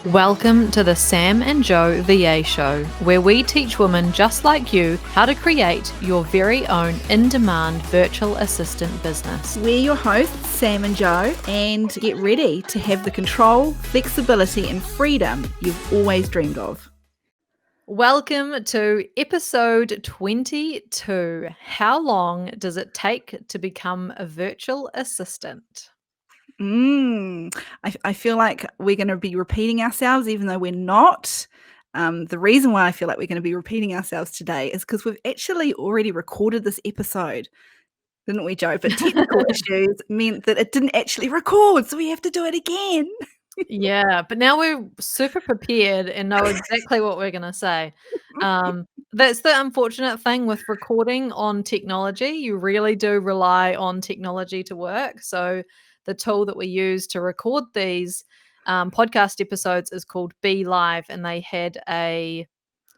Welcome to the Sam and Joe VA Show, where we teach women just like you how to create your very own in-demand virtual assistant business. We're your hosts, Sam and Joe, and get ready to have the control, flexibility, and freedom you've always dreamed of. Welcome to episode 22. How long does it take to become a virtual assistant? I feel like we're going to be repeating ourselves, even though we're not. The reason why I feel like we're going to be repeating ourselves today is because we've actually already recorded this episode, didn't we, Joe? But technical issues meant that it didn't actually record, so we have to do it again. Yeah, but now we're super prepared and know exactly what we're going to say. That's the unfortunate thing with recording on technology. You really do rely on technology to work. So the tool that we use to record these podcast episodes is called Be Live, and they had a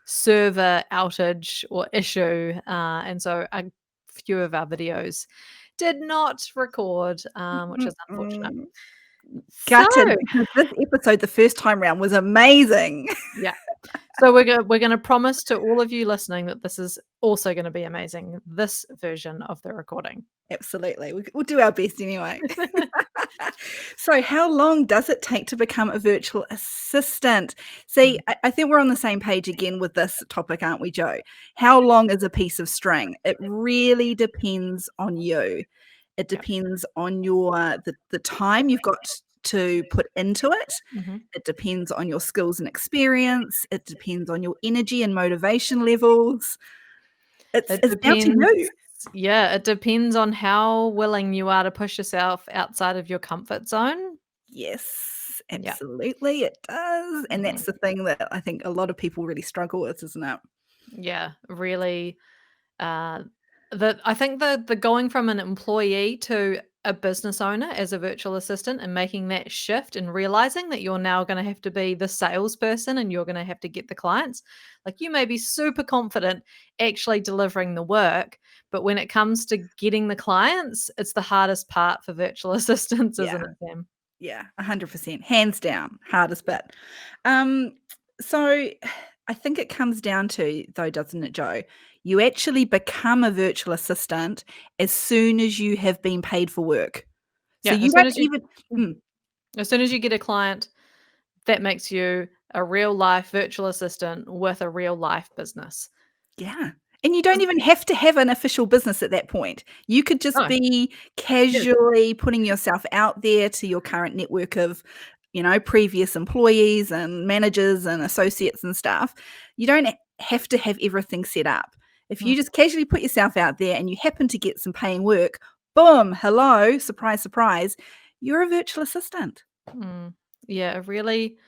server outage or issue, and so a few of our videos did not record, which is unfortunate. Mm-mm. So Gutted, because this episode, the first time round, was amazing. yeah. So we're gonna promise to all of you listening that this is also gonna be amazing, this version of the recording. Absolutely. We'll do our best anyway. So how long does it take to become a virtual assistant? See, I think we're on the same page again with this topic, aren't we, Joe? How long is a piece of string? It really depends on you. It Yep. depends on your the time you've got to put into it. Mhm. It depends on your skills and experience. It depends on your energy and motivation levels. It's It it's down to depends. you. Yeah, it depends on how willing you are to push yourself outside of your comfort zone. Yes, Yeah. absolutely, it does, and Mm. that's the thing that I think a lot of people really struggle with, isn't it? Yeah, really. Uh, I think the going from an employee to a business owner as a virtual assistant and making that shift and realizing that you're now going to have to be the salesperson and you're going to have to get the clients. Like you may be super confident actually delivering the work, but when it comes to getting the clients, it's the hardest part for virtual assistants, isn't Yeah, it, Sam? yeah, 100%, hands down, hardest bit. Um, so I think it comes down to, though, doesn't it, Joe? You actually become a virtual assistant as soon as you have been paid for work. So Yeah, you don't even as soon as you get a client, that makes you a real life virtual assistant with a real life business. yeah, and you don't even have to have an official business at that point. You could just No. be Yeah. casually putting yourself out there to your current network of, previous employees and managers and associates and stuff. You don't have to have everything set up. If Mm, you just casually put yourself out there and you happen to get some paying work, boom, hello, surprise, surprise, you're a virtual assistant. mm. Yeah, really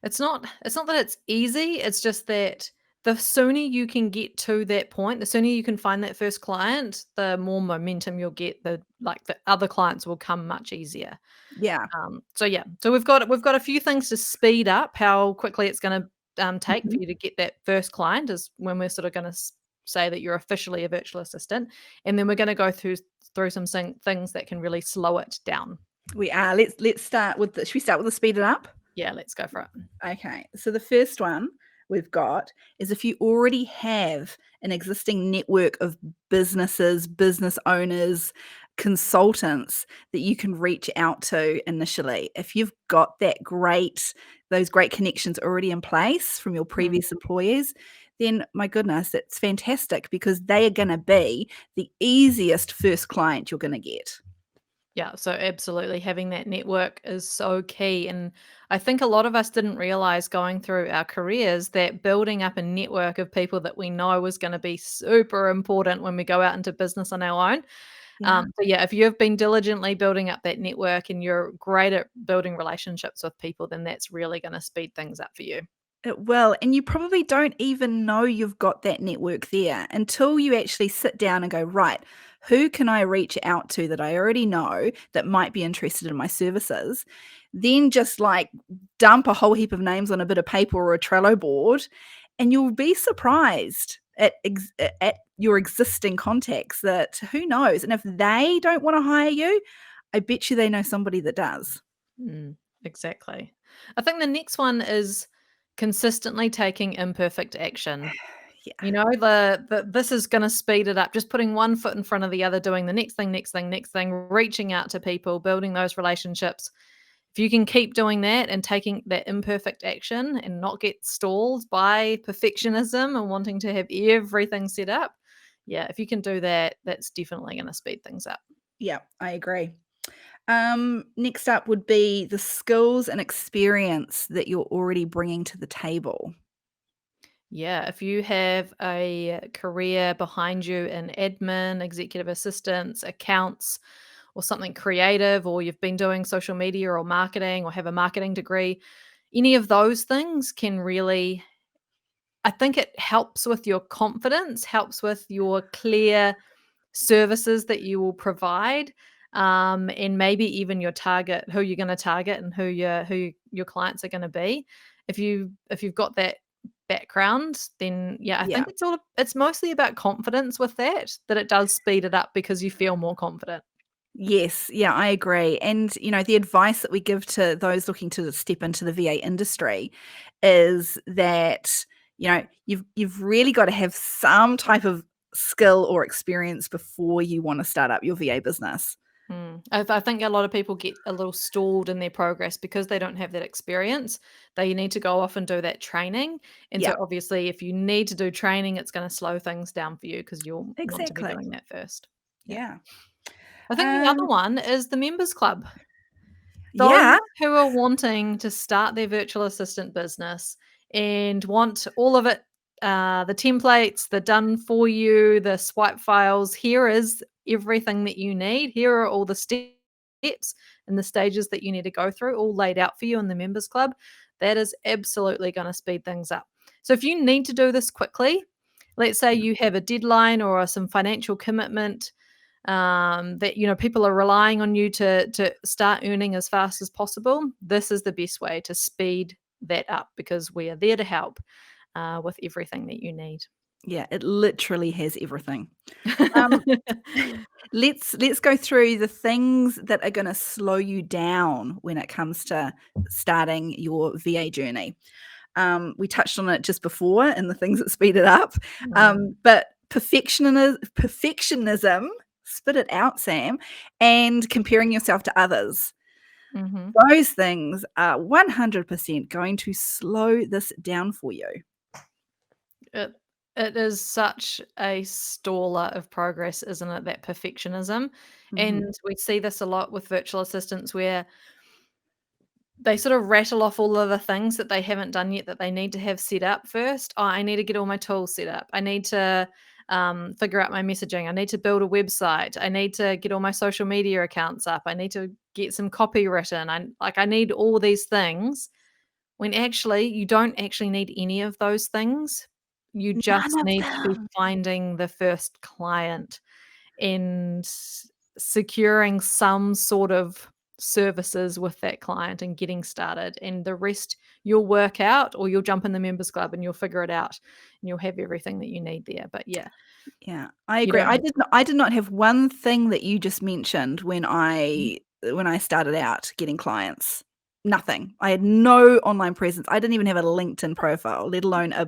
it's not that it's easy, it's just that the sooner you can get to that point, the sooner you can find that first client, the more momentum you'll get, the other clients will come much easier. Yeah. So yeah, so we've got a few things to speed up how quickly it's gonna, take for Mhm. you to get that first client is when we're sort of gonna say that you're officially a virtual assistant, and then we're gonna go through some things that can really slow it down. We are. Let's start with the should we start with the speed it up? Yeah, let's go for it. Okay, so the first one we've got is if you already have an existing network of businesses, business owners, consultants that you can reach out to initially. If you've got those great connections already in place from your Mm. previous employers, then my goodness, it's fantastic because they are going to be the easiest first client you're going to get. Yeah, so absolutely having that network is so key. And I think a lot of us didn't realize going through our careers that building up a network of people that we know was going to be super important when we go out into business on our own. Yeah. So yeah, if you've been diligently building up that network and you're great at building relationships with people, then that's really going to speed things up for you. It will, and you probably don't even know you've got that network there until you actually sit down and go, right, who can I reach out to that I already know that might be interested in my services? Then just like dump a whole heap of names on a bit of paper or a Trello board, and you'll be surprised at your existing contacts that who knows. And if they don't want to hire you, I bet you they know somebody that does. Mm, exactly. I think the next one is consistently taking imperfect action. Yeah. You know, the this is gonna speed it up, just putting one foot in front of the other, doing the next thing, next thing, next thing, reaching out to people, building those relationships. If you can keep doing that and taking that imperfect action and not get stalled by perfectionism and wanting to have everything set up, yeah, if you can do that, that's definitely gonna speed things up. Yeah, I agree. Next up would be the skills and experience that you're already bringing to the table. Yeah, if you have a career behind you in admin, executive assistants, accounts, or something creative, or you've been doing social media or marketing, or have a marketing degree, any of those things can really, I think it helps with your confidence, helps with your clear services that you will provide, and maybe even your target, who you're going to target, and who your clients are going to be. If you've got that background, then yeah, I Yeah. think it's mostly about confidence with that it does speed it up because you feel more confident. Yes, yeah, I agree. And, the advice that we give to those looking to step into the VA industry is that, you've really got to have some type of skill or experience before you want to start up your VA business. I think a lot of people get a little stalled in their progress because they don't have that experience. They need to go off and do that training. And Yeah, so, obviously, if you need to do training, it's going to slow things down for you because you'll want to be exactly. doing that first. Yeah. Yeah. I think the other Um, one is the members club. yeah, Those who are wanting to start their virtual assistant business and want all of it, the templates, the done for you, the swipe files, here is everything that you need. Here are all the steps and the stages that you need to go through, all laid out for you in the members club. That is absolutely going to speed things up. So if you need to do this quickly, let's say you have a deadline or some financial commitment, that people are relying on you to start earning as fast as possible, this is the best way to speed that up because we are there to help with everything that you need. yeah, it literally has everything. Um, let's go through the things that are gonna slow you down when it comes to starting your VA journey. We touched on it just before and the things that speed it up. Mm, But perfectionism, spit it out, Sam, and comparing yourself to others. mhm. Those things are 100% going to slow this down for you. It it is such a staller of progress, isn't it? That perfectionism, and Mhm. we see this a lot with virtual assistants where they sort of rattle off all of the things that they haven't done yet that they need to have set up first. Oh, I need to get all my tools set up. I need to figure out my messaging. I need to build a website. I need to get all my social media accounts up. I need to get some copy written. I need all these things when actually you don't actually need any of those things. You None just of need to be them. finding the first client and securing some sort of services with that client and getting started, and the rest you'll work out, or you'll jump in the members club and you'll figure it out and you'll have everything that you need there. But yeah, Yeah, I you agree. don't I did not have one thing that you just mentioned when Mhm. I started out getting clients. Nothing. I had no online presence. I didn't even have a LinkedIn profile, let alone a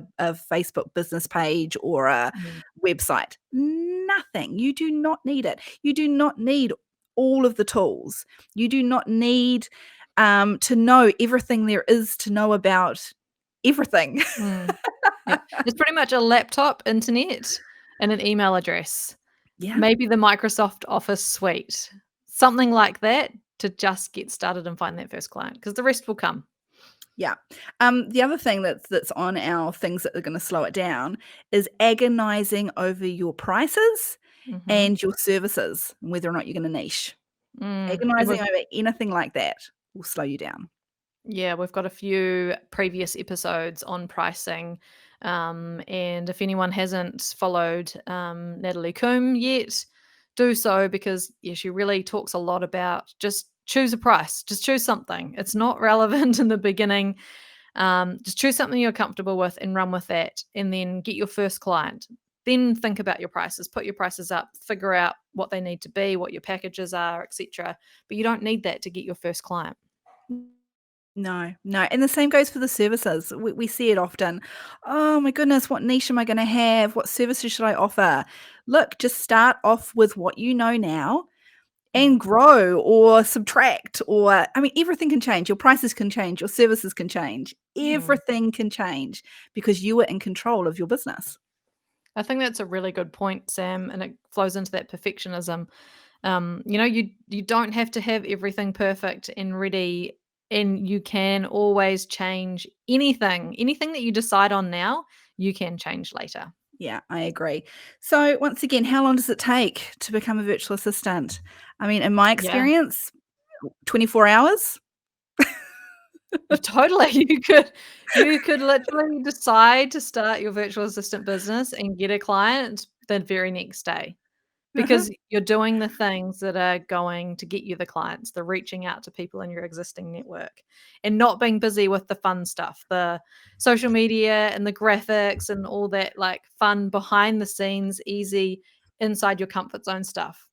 Facebook business page or a Mhm. website. Nothing. You do not need it. You do not need all of the tools. You do not need, to know everything there is to know about everything. Mm. Yeah, it's pretty much a laptop, internet, and an email address, Yeah. maybe the Microsoft Office suite, something like that, to just get started and find that first client because the rest will come. Yeah. The other thing that's on our things that are gonna slow it down is agonizing over your prices Mhm. and your services, and whether or not you're gonna niche. And Agonizing we've over anything like that will slow you down. Yeah, we've got a few previous episodes on pricing. And if anyone hasn't followed Natalie Coombe yet, do so because, yeah, she really talks a lot about just choose a price, just choose something. It's not relevant in the beginning. Just choose something you're comfortable with and run with that, and then get your first client. Then think about your prices, put your prices up, figure out what they need to be, what your packages are, etc. But you don't need that to get your first client. No, no, and the same goes for the services. We see it often. "Oh my goodness, what niche am I gonna have? What services should I offer?" Look, just start off with what you know now Mm, and grow or subtract or I mean, everything can change. Your prices can change, your services can change. mm. Everything can change because you are in control of your business. I think that's a really good point, Sam, and it flows into that perfectionism. You don't have to have everything perfect and ready, and you can always change anything. Anything that you decide on now, you can change later. Yeah, I agree. So, once again, how long does it take to become a virtual assistant? I mean, in my Yeah. experience, 24 hours. Totally. You could literally decide to start your virtual assistant business and get a client the very next day. Uh-huh. Because you're doing the things that are going to get you the clients, the reaching out to people in your existing network, and not being busy with the fun stuff, the social media and the graphics and all that, like, fun behind the scenes, easy, inside your comfort zone stuff.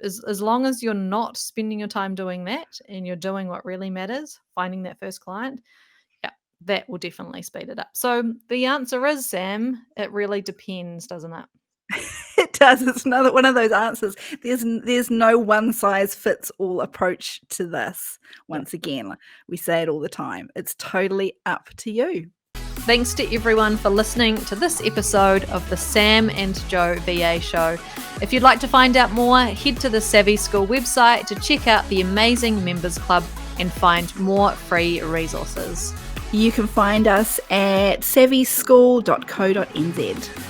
As long as you're not spending your time doing that and you're doing what really matters, finding that first client, yeah, that will definitely speed it up. So the answer is, Sam, it really depends, doesn't it? It does. It's another one of those answers. There's no one size fits all approach to this. Yeah. Once again, we say it all the time. It's totally up to you. Thanks to everyone for listening to this episode of the Sam and Joe VA Show. If you'd like to find out more, head to the Savvy School website to check out the amazing members club and find more free resources. You can find us at savvyschool.co.nz.